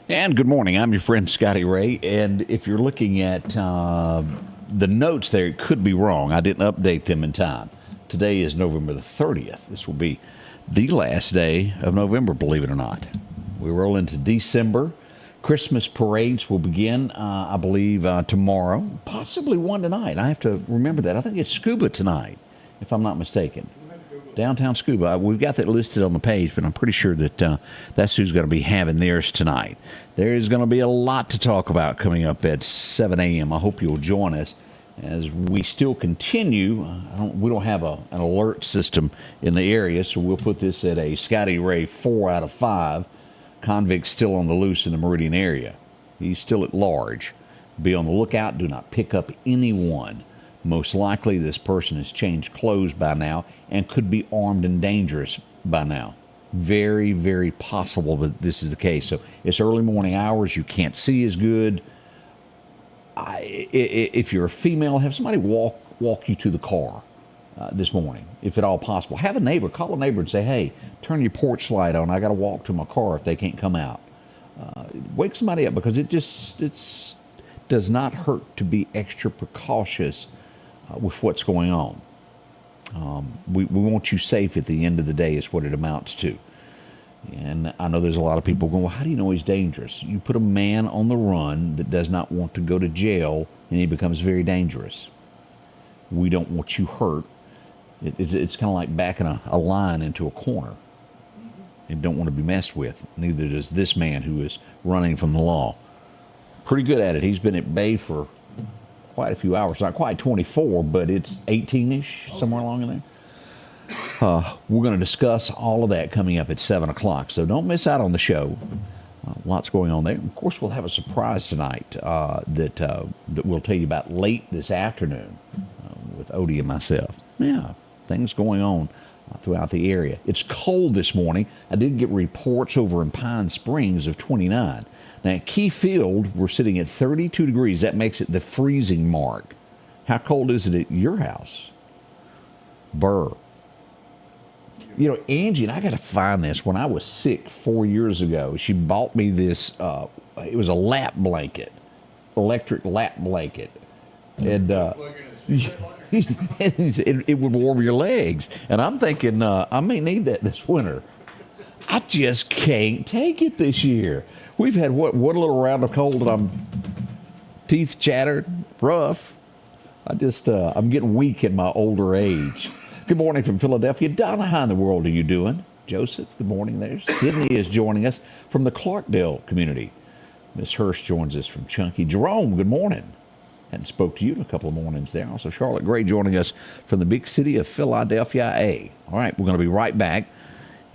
And good morning. I'm your friend Scotty Ray. And if you're looking at the notes there, it could be wrong. I didn't update them in time. Today is November the 30th. This will be the last day of November, believe it or not. We roll into December. Christmas parades will begin, I believe, tomorrow. Possibly one tonight. I have to remember that. I think it's Scuba tonight, if I'm not mistaken. Downtown Scuba. We've got that listed on the page, but I'm pretty sure that that's who's going to be having theirs tonight. There is going to be a lot to talk about coming up at 7 a.m. I hope you'll join us as we still continue. We don't have an alert system in the area, so we'll put this at a Scotty Ray 4 out of 5. Convicts still on the loose in the Meridian area. He's still at large. Be on the lookout. Do not pick up anyone. Most likely this person has changed clothes by now and could be armed and dangerous by now. Very, very possible that this is the case. So it's early morning hours. You can't see as good. If you're a female, have somebody walk you to the car this morning, if at all possible. Have a neighbor. Call a neighbor and say, hey, turn your porch light on. I got to walk to my car if they can't come out. Wake somebody up, because it does not hurt to be extra precautious with what's going on. We want you safe at the end of the day is what it amounts to. And I know there's a lot of people going, well, how do you know he's dangerous? You put a man on the run that does not want to go to jail, and he becomes very dangerous. We don't want you hurt. It's kind of like backing a lion into a corner. You don't want to be messed with. Neither does this man who is running from the law. Pretty good at it. He's been at bay for quite a few hours. Not quite 24, but it's 18-ish, somewhere along in there. We're going to discuss all of that coming up at 7 o'clock, so don't miss out on the show. Lots going on there. Of course, we'll have a surprise tonight that we'll tell you about late this afternoon with Odie and myself. Yeah, things going on throughout the area. It's cold this morning. I did get reports over in Pine Springs of 29. Now, at Key Field, we're sitting at 32 degrees. That makes it the freezing mark. How cold is it at your house? Burr. You know, Angie, and I got to find this. When I was sick 4 years ago, she bought me this, it was a lap blanket, electric lap blanket. And it would warm your legs. And I'm thinking, I may need that this winter. I just can't take it this year. We've had one little round of cold and I'm teeth chattered, rough. I'm getting weak in my older age. Good morning from Philadelphia. Donna, how in the world are you doing? Joseph, good morning there. Sydney is joining us from the Clarkdale community. Miss Hurst joins us from Chunky. Jerome, good morning. Hadn't spoke to you in a couple of mornings there. Also, Charlotte Gray joining us from the big city of Philadelphia, A. All right, we're going to be right back,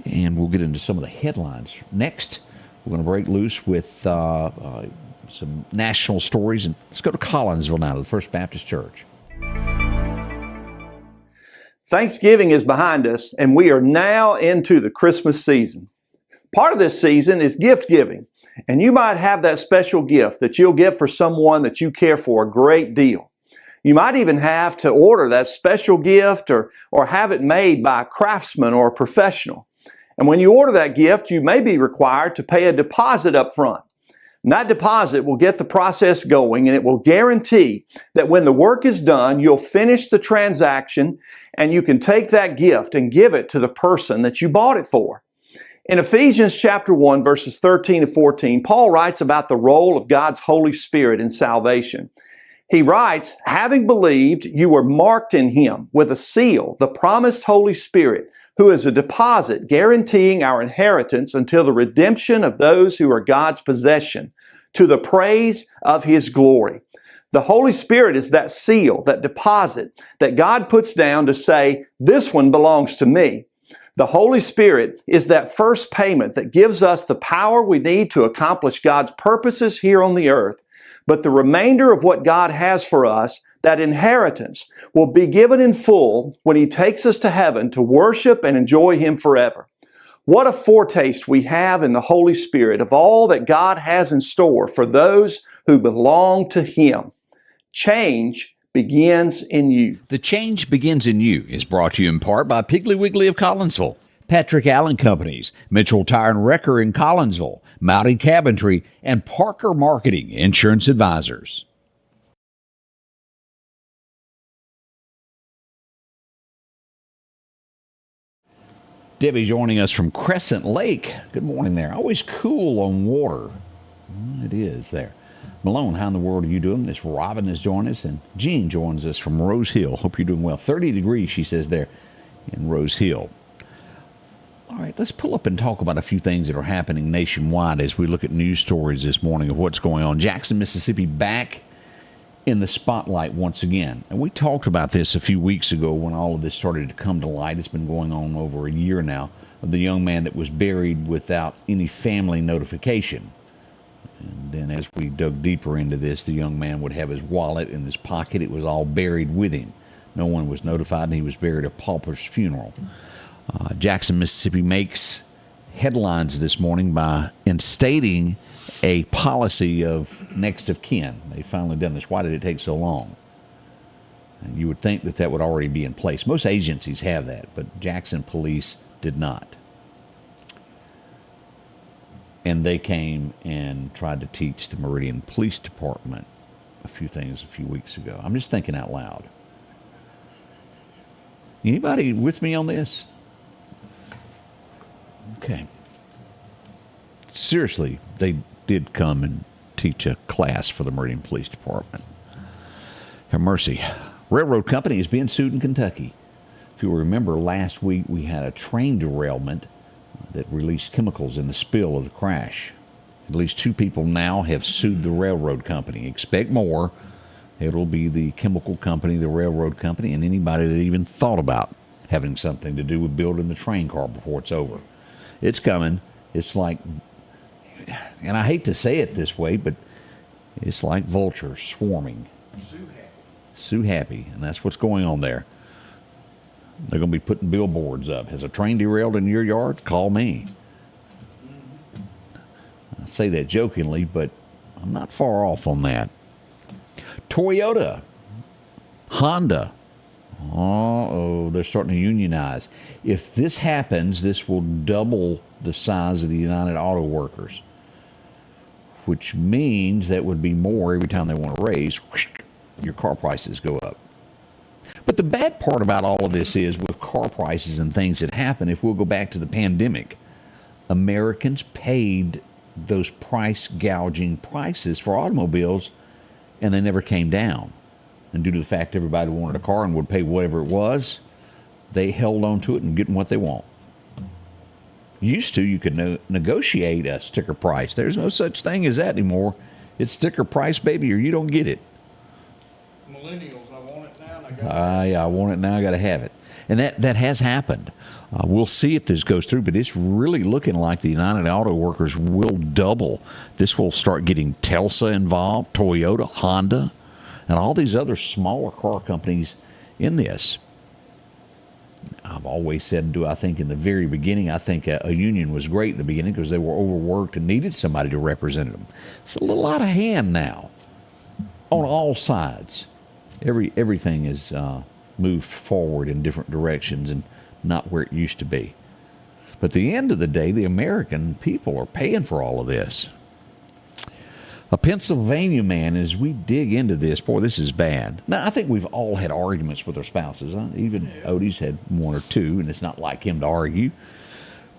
and we'll get into some of the headlines. Next, we're going to break loose with some national stories. And let's go to Collinsville now, to the First Baptist Church. Thanksgiving is behind us, and we are now into the Christmas season. Part of this season is gift giving, and you might have that special gift that you'll get for someone that you care for a great deal. You might even have to order that special gift or have it made by a craftsman or a professional. And when you order that gift, you may be required to pay a deposit up front. And that deposit will get the process going, and it will guarantee that when the work is done, you'll finish the transaction and you can take that gift and give it to the person that you bought it for. In Ephesians chapter 1, verses 13 to 14, Paul writes about the role of God's Holy Spirit in salvation. He writes, having believed, you were marked in Him with a seal, the promised Holy Spirit, who is a deposit guaranteeing our inheritance until the redemption of those who are God's possession, to the praise of His glory. The Holy Spirit is that seal, that deposit that God puts down to say, this one belongs to me. The Holy Spirit is that first payment that gives us the power we need to accomplish God's purposes here on the earth. But the remainder of what God has for us, that inheritance, will be given in full when He takes us to heaven to worship and enjoy Him forever. What a foretaste we have in the Holy Spirit of all that God has in store for those who belong to Him. Change begins in you. The Change Begins in You is brought to you in part by Piggly Wiggly of Collinsville. Patrick Allen Companies, Mitchell Tire and Wrecker in Collinsville, Mowdy Cabinetry, and Parker Marketing Insurance Advisors. Debbie joining us from Crescent Lake. Good morning there. Always cool on water. It is there. Malone, how in the world are you doing? Miss Robin is joining us, and Jean joins us from Rose Hill. Hope you're doing well. 30 degrees, she says, there in Rose Hill. All right, let's pull up and talk about a few things that are happening nationwide as we look at news stories this morning of what's going on. Jackson, Mississippi, back in the spotlight once again. And we talked about this a few weeks ago when all of this started to come to light. It's been going on over a year now, of the young man that was buried without any family notification. And then as we dug deeper into this, the young man would have his wallet in his pocket. It was all buried with him. No one was notified, and he was buried at a pauper's funeral. Jackson, Mississippi makes headlines this morning by instating a policy of next of kin. They've finally done this. Why did it take so long? And you would think that that would already be in place. Most agencies have that, but Jackson Police did not. And they came and tried to teach the Meridian Police Department a few things a few weeks ago. I'm just thinking out loud. Anybody with me on this? Okay. Seriously, they did come and teach a class for the Meridian Police Department. Have mercy. Railroad company is being sued in Kentucky. If you'll remember, last week we had a train derailment that released chemicals in the spill of the crash. At least 2 people now have sued the railroad company. Expect more. It'll be the chemical company, the railroad company, and anybody that even thought about having something to do with building the train car before it's over. It's coming. It's like, and I hate to say it this way, but it's like vultures swarming. Sue happy, and that's what's going on there. They're going to be putting billboards up. Has a train derailed in your yard? Call me. I say that jokingly, but I'm not far off on that. Toyota, Honda, they're starting to unionize. If this happens, this will double the size of the United Auto Workers, which means that would be more every time they want to raise. Whoosh, your car prices go up. But the bad part about all of this is with car prices and things that happen, if we'll go back to the pandemic, Americans paid those price gouging prices for automobiles, and they never came down. And due to the fact everybody wanted a car and would pay whatever it was, they held on to it and getting what they want. Used to, you could negotiate a sticker price. There's no such thing as that anymore. It's sticker price, baby, or you don't get it. Millennials, I want it now, and I got it. Yeah, I want it now, I got to have it. And that has happened. We'll see if this goes through, but it's really looking like the United Auto Workers will double. This will start getting Telsa involved, Toyota, Honda, and all these other smaller car companies in this. I've always said, I think in the very beginning, I think a union was great in the beginning because they were overworked and needed somebody to represent them. It's a little out of hand now on all sides. Everything is moved forward in different directions and not where it used to be. But at the end of the day, the American people are paying for all of this. A Pennsylvania man, as we dig into this, boy, this is bad. Now, I think we've all had arguments with our spouses. Huh? Even Odie's had 1 or 2, and it's not like him to argue.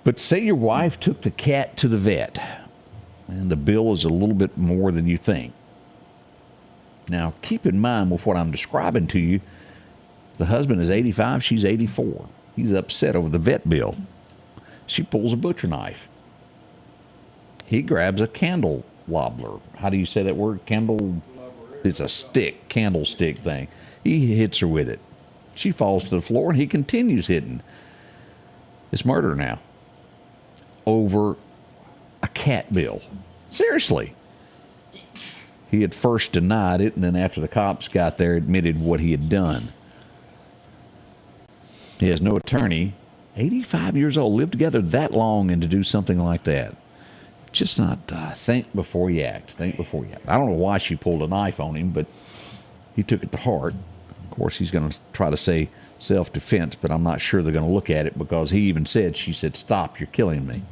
But say your wife took the cat to the vet, and the bill is a little bit more than you think. Now, keep in mind with what I'm describing to you, the husband is 85, she's 84. He's upset over the vet bill. She pulls a butcher knife. He grabs a candle wobbler. How do you say that word? Candle? It's a stick, candlestick thing. He hits her with it. She falls to the floor, and he continues hitting. It's murder now. Over a cat bill. Seriously. He had first denied it, and then after the cops got there, admitted what he had done. He has no attorney. 85 years old, lived together that long, and to do something like that. Just not think before you act. Think before you act. I don't know why she pulled a knife on him, but he took it to heart. Of course, he's going to try to say self-defense, but I'm not sure they're going to look at it because he even said, she said, "Stop, you're killing me."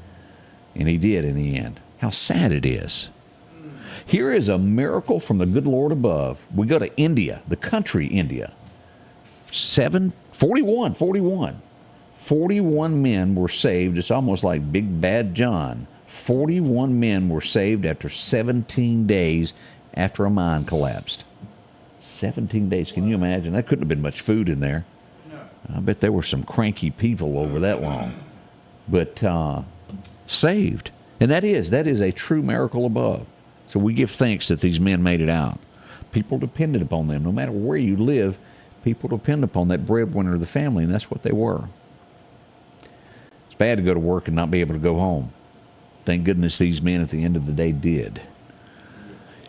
And he did in the end. How sad it is. Here is a miracle from the good Lord above. We go to India, the country India. 41 men were saved. It's almost like Big Bad John. 41 men were saved after 17 days after a mine collapsed. 17 days. Can you imagine? That couldn't have been much food in there. No. I bet there were some cranky people over that long. But saved. And that is a true miracle above. So we give thanks that these men made it out. People depended upon them. No matter where you live, people depend upon that breadwinner of the family, and that's what they were. It's bad to go to work and not be able to go home. Thank goodness these men at the end of the day did.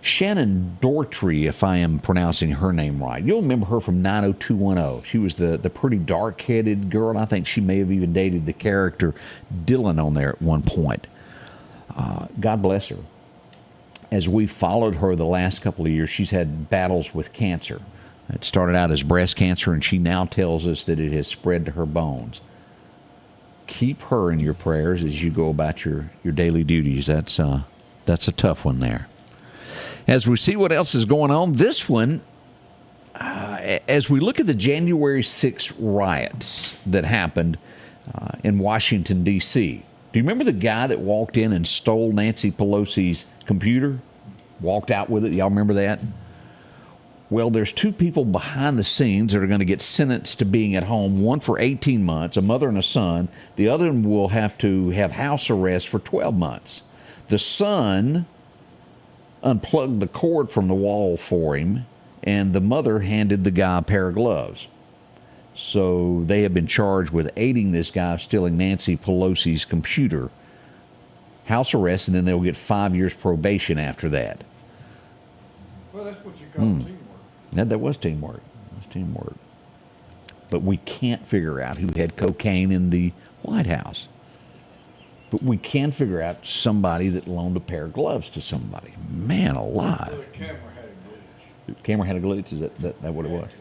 Shannon Doherty, if I am pronouncing her name right. You'll remember her from 90210. She was the pretty dark-headed girl. I think she may have even dated the character Dylan on there at one point. God bless her. As we followed her the last couple of years, she's had battles with cancer. It started out as breast cancer, and she now tells us that it has spread to her bones. Keep her in your prayers as you go about your daily duties. That's a tough one there. As we see what else is going on, this one, as we look at the January 6th riots that happened in Washington, D.C., do you remember the guy that walked in and stole Nancy Pelosi's computer? Walked out with it? Y'all remember that? Well, there's two people behind the scenes that are going to get sentenced to being at home, one for 18 months, a mother and a son. The other one will have to have house arrest for 12 months. The son unplugged the cord from the wall for him, and the mother handed the guy a pair of gloves. So they have been charged with aiding this guy of stealing Nancy Pelosi's computer. House arrest, and then they'll get 5 years probation after that. Well, that's what you call teamwork. That was teamwork. That was teamwork. But we can't figure out who had cocaine in the White House. But we can figure out somebody that loaned a pair of gloves to somebody. Man alive. Well, the camera had a glitch. The camera had a glitch? Is that what it was?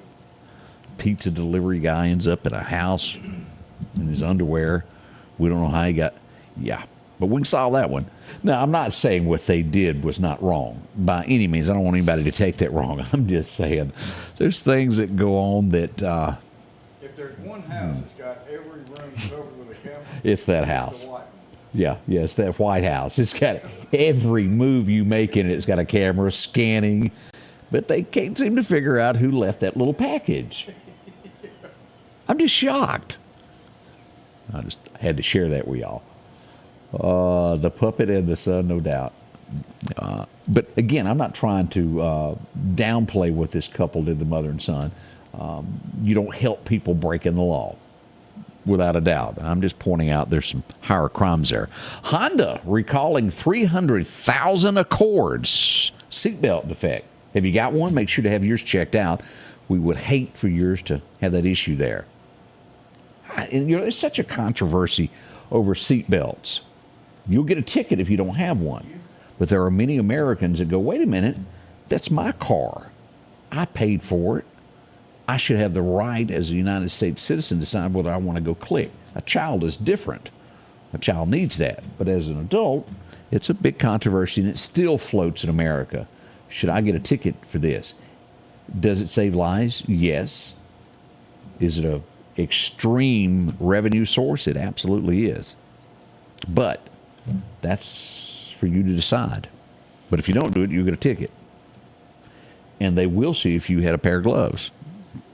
Pizza delivery guy ends up at a house in his underwear. We don't know how he got... Yeah. But we can solve that one. Now, I'm not saying what they did was not wrong. By any means, I don't want anybody to take that wrong. I'm just saying there's things that go on that... If there's one house that's got every room covered with a camera, it's that it's house. the White one. Yeah, it's that White House. It's got every move you make in it. It's got a camera scanning. But they can't seem to figure out who left that little package. I'm just shocked. I just had to share that with y'all. The puppet and the son, no doubt. But again, I'm not trying to downplay what this couple did, the mother and son. You don't help people breaking the law, without a doubt. I'm just pointing out there's some higher crimes there. Honda recalling 300,000 Accords. Seatbelt defect. Have you got one? Make sure to have yours checked out. We would hate for yours to have that issue there. And, there's such a controversy over seatbelts. You'll get a ticket if you don't have one. But there are many Americans that go, wait a minute, that's my car. I paid for it. I should have the right as a United States citizen to decide whether I want to go click. A child is different. A child needs that. But as an adult, it's a big controversy, and it still floats in America. Should I get a ticket for this? Does it save lives? Yes. Is it an extreme revenue source? It absolutely is. But that's for you to decide. But if you don't do it, you'll get a ticket. And they will see if you had a pair of gloves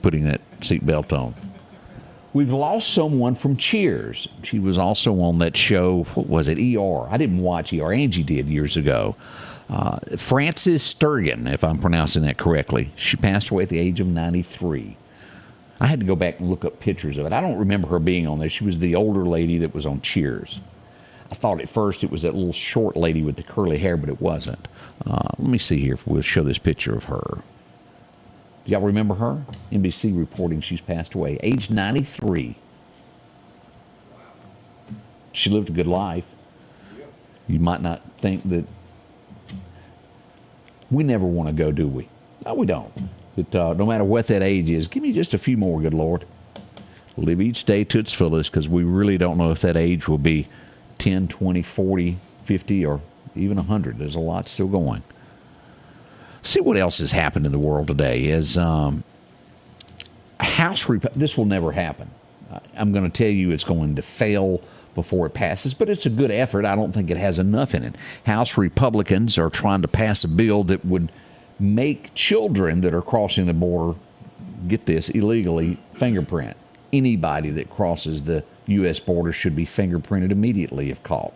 putting that seatbelt on. We've lost someone from Cheers. She was also on that show, what was it, ER. I didn't watch ER. Angie did years ago. Frances Sturgeon, if I'm pronouncing that correctly. She passed away at the age of 93. I had to go back and look up pictures of it. I don't remember her being on there. She was the older lady that was on Cheers. I thought at first it was that little short lady with the curly hair, but it wasn't. Let me see here if we'll show this picture of her. Do y'all remember her? NBC reporting she's passed away. Age 93. She lived a good life. You might not think that... We never want to go, do we? No, we don't. that no matter what that age is, give me just a few more, good Lord. Live each day to its fullest, because we really don't know if that age will be 10, 20, 40, 50, or even 100. There's a lot still going. See what else has happened in the world today is this will never happen. I'm going to tell you it's going to fail before it passes, but it's a good effort. I don't think it has enough in it. House Republicans are trying to pass a bill that would make children that are crossing the border, get this, illegally fingerprint. Anybody that crosses the U.S. border should be fingerprinted immediately if caught.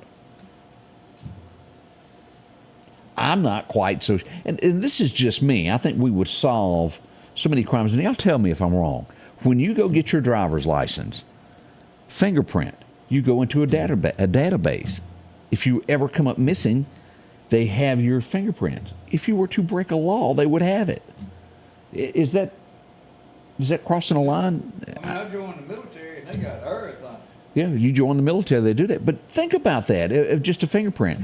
I'm not quite so, and this is just me. I think we would solve so many crimes. And y'all tell me if I'm wrong. When you go get your driver's license, fingerprint, you go into a database. If you ever come up missing, they have your fingerprints. If you were to break a law, they would have it. Is that crossing a line? I joined the military and they got everything. Yeah, you join the military, they do that. But think about that, just a fingerprint.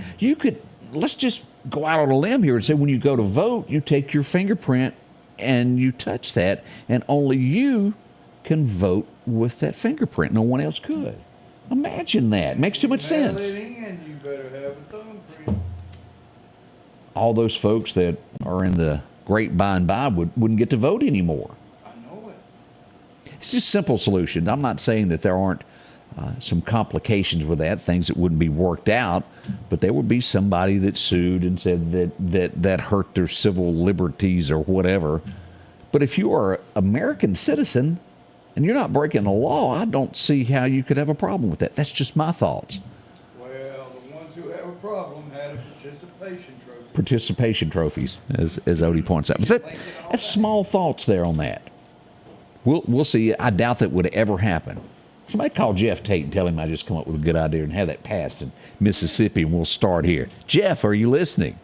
Let's just go out on a limb here and say when you go to vote, you take your fingerprint and you touch that, and only you can vote with that fingerprint. No one else could. Imagine that. Makes too much sense. And you better have a thumbprint. All those folks that are in the great by and by wouldn't get to vote anymore. I know it. It's just simple solutions. I'm not saying that there aren't some complications with that, things that wouldn't be worked out, but there would be somebody that sued and said that hurt their civil liberties or whatever. But if you are an American citizen and you're not breaking the law, I don't see how you could have a problem with that. That's just my thoughts. Well, the ones who have a problem had a participation trophy. Participation trophies, as Odie points out. But that's small thoughts there on that. We'll see. I doubt that would ever happen. Somebody call Jeff Tate and tell him I just come up with a good idea and have that passed in Mississippi, and we'll start here. Jeff, are you listening?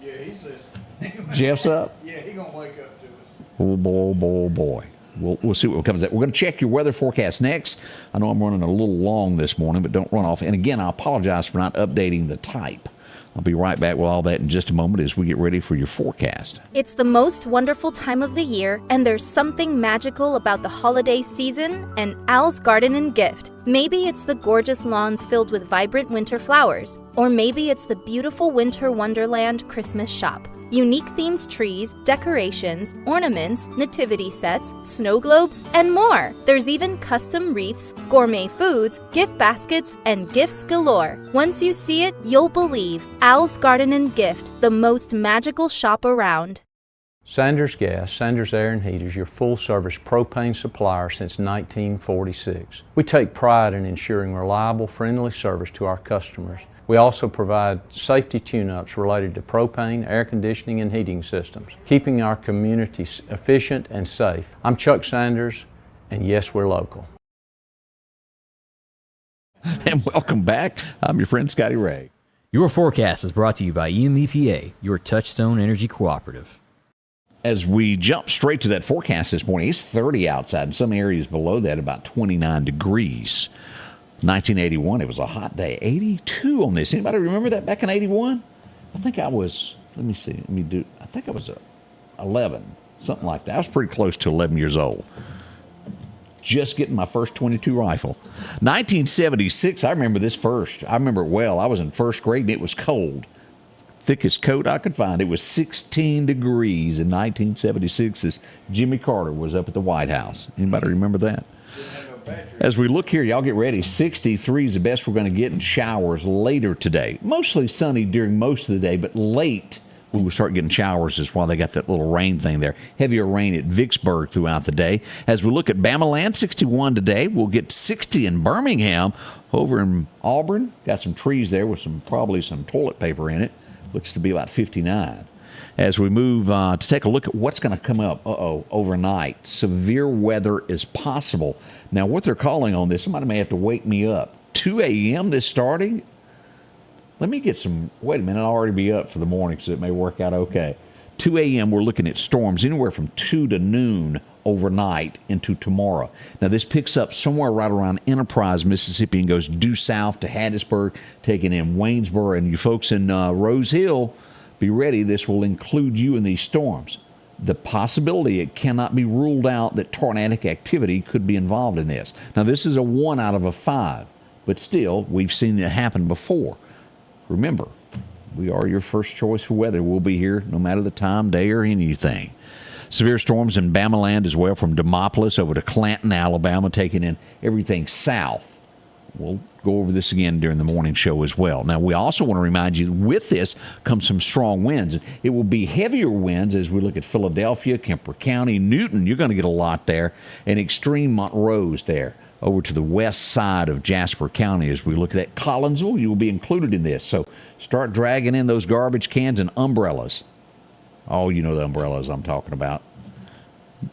Yeah, he's listening. Jeff's up? Yeah, he's going to wake up to us. Oh, boy, boy, boy. We'll see what comes out. We're going to check your weather forecast next. I know I'm running a little long this morning, but don't run off. And again, I apologize for not updating the type. I'll be right back with all that in just a moment as we get ready for your forecast. It's the most wonderful time of the year, and there's something magical about the holiday season and Al's Garden and Gift. Maybe it's the gorgeous lawns filled with vibrant winter flowers, or maybe it's the beautiful winter wonderland Christmas shop. Unique themed trees, decorations, ornaments, nativity sets, snow globes, and more. There's even custom wreaths, gourmet foods, gift baskets, and gifts galore. Once you see it, you'll believe. Al's Garden and Gift, the most magical shop around. Sanders Gas, Sanders Air and Heat is your full-service propane supplier since 1946. We take pride in ensuring reliable, friendly service to our customers. We also provide safety tune-ups related to propane, air conditioning, and heating systems, keeping our community efficient and safe. I'm Chuck Sanders, and yes, we're local. And welcome back. I'm your friend Scotty Ray. Your forecast is brought to you by EMEPA, your Touchstone Energy Cooperative. As we jump straight to that forecast this morning, it's 30 outside. In some areas below that, about 29 degrees. 1981, it was a hot day. 82 on this. Anybody remember that back in 81? I think I was, I think I was 11, something like that. I was pretty close to 11 years old. Just getting my first .22 rifle. 1976, I remember this first. I remember it well. I was in first grade and it was cold. Thickest coat I could find. It was 16 degrees in 1976 as Jimmy Carter was up at the White House. Anybody remember that? As we look here, y'all get ready. 63 is the best we're going to get in showers later today. Mostly sunny during most of the day, but late we will start getting showers is while they got that little rain thing there. Heavier rain at Vicksburg throughout the day. As we look at Bamaland, 61 today. We'll get 60 in Birmingham. Over in Auburn, got some trees there with probably some toilet paper in it. Looks to be about 59. As we move to take a look at what's going to come up overnight, severe weather is possible. Now, what they're calling on this, somebody may have to wake me up. 2 a.m. this starting? Let me get some, wait a minute, I'll already be up for the morning, so it may work out okay. 2 a.m., we're looking at storms anywhere from 2 to noon overnight into tomorrow. Now, this picks up somewhere right around Enterprise, Mississippi, and goes due south to Hattiesburg, taking in Waynesboro. And you folks in Rose Hill, be ready. This will include you in these storms. the possibility, it cannot be ruled out that tornadic activity could be involved in this. Now, this is a 1 out of a 5, but still, we've seen it happen before. Remember, we are your first choice for weather. We'll be here no matter the time, day, or anything. Severe storms in Bamaland as well, from Demopolis over to Clanton, Alabama, taking in everything south. We'll go over this again during the morning show as well. Now, we also want to remind you, with this comes some strong winds. It will be heavier winds as we look at Philadelphia, Kemper County, Newton. You're going to get a lot there, and extreme Montrose there. Over to the west side of Jasper County as we look at that. Collinsville, you will be included in this. So start dragging in those garbage cans and umbrellas. Oh, you know the umbrellas I'm talking about.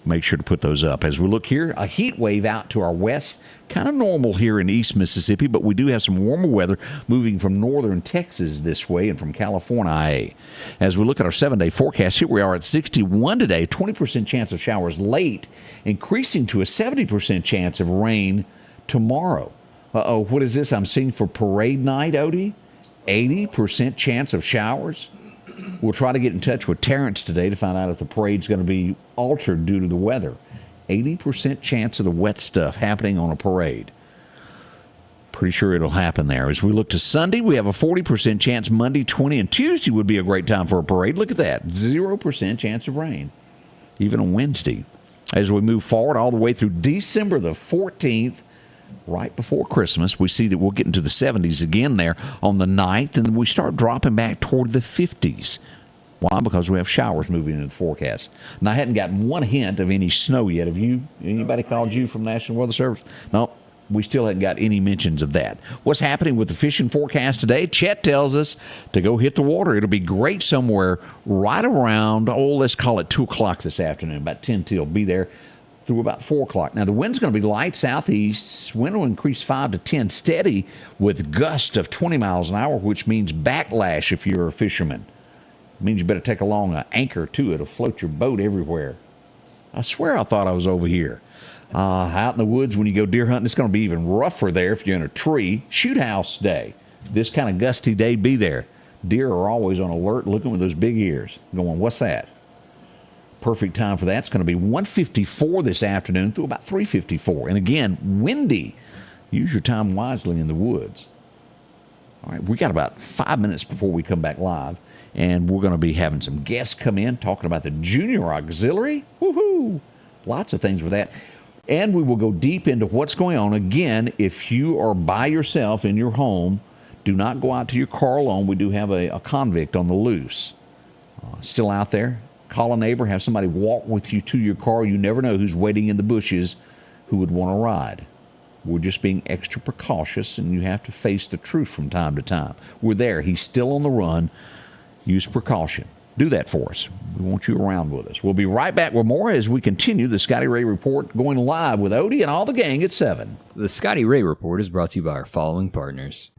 Make sure to put those up. As we look here, a heat wave out to our west, kind of normal here in East Mississippi, but we do have some warmer weather moving from northern Texas this way and from California. As we look at our 7-day forecast, here we are at 61 today, 20% chance of showers late, increasing to a 70% chance of rain tomorrow. Uh-oh, what is this I'm seeing for parade night, Odie? 80% chance of showers? We'll try to get in touch with Terrence today to find out if the parade's going to be altered due to the weather. 80% chance of the wet stuff happening on a parade. Pretty sure it'll happen there. As we look to Sunday, we have a 40% chance Monday, 20, and Tuesday would be a great time for a parade. Look at that. 0% chance of rain, even on Wednesday. As we move forward all the way through December the 14th, right before Christmas, we see that we'll get into the 70s again there on the 9th, and then we start dropping back toward the 50s. Why? Because we have showers moving into the forecast. Now, I hadn't gotten one hint of any snow yet. Have you? Anybody called you from National Weather Service? No, we still hadn't got any mentions of that. What's happening with the fishing forecast today? Chet tells us to go hit the water. It'll be great somewhere right around, let's call it 2 o'clock this afternoon, about 10 till. Be there through about 4 o'clock. Now, the wind's going to be light southeast. Wind will increase 5 to 10, steady with gusts of 20 miles an hour, which means backlash if you're a fisherman. It means you better take along an anchor, too. It'll float your boat everywhere. I swear I thought I was over here. Out in the woods when you go deer hunting, it's going to be even rougher there if you're in a tree. Shoot house day. This kind of gusty day, be there. Deer are always on alert, looking with those big ears, going, what's that? Perfect time for that. It's going to be 1:54 this afternoon through about 3:54. And again, windy. Use your time wisely in the woods. All right, we got about 5 minutes before we come back live, and we're going to be having some guests come in talking about the Junior Auxiliary. Woohoo! Lots of things with that. And we will go deep into what's going on. Again, if you are by yourself in your home, do not go out to your car alone. We do have a convict on the loose. Still out there. Call a neighbor, have somebody walk with you to your car. You never know who's waiting in the bushes who would want to ride. We're just being extra precautious, and you have to face the truth from time to time. We're there. He's still on the run. Use precaution. Do that for us. We want you around with us. We'll be right back with more as we continue the Scotty Ray Report, going live with Odie and all the gang at 7. The Scotty Ray Report is brought to you by our following partners.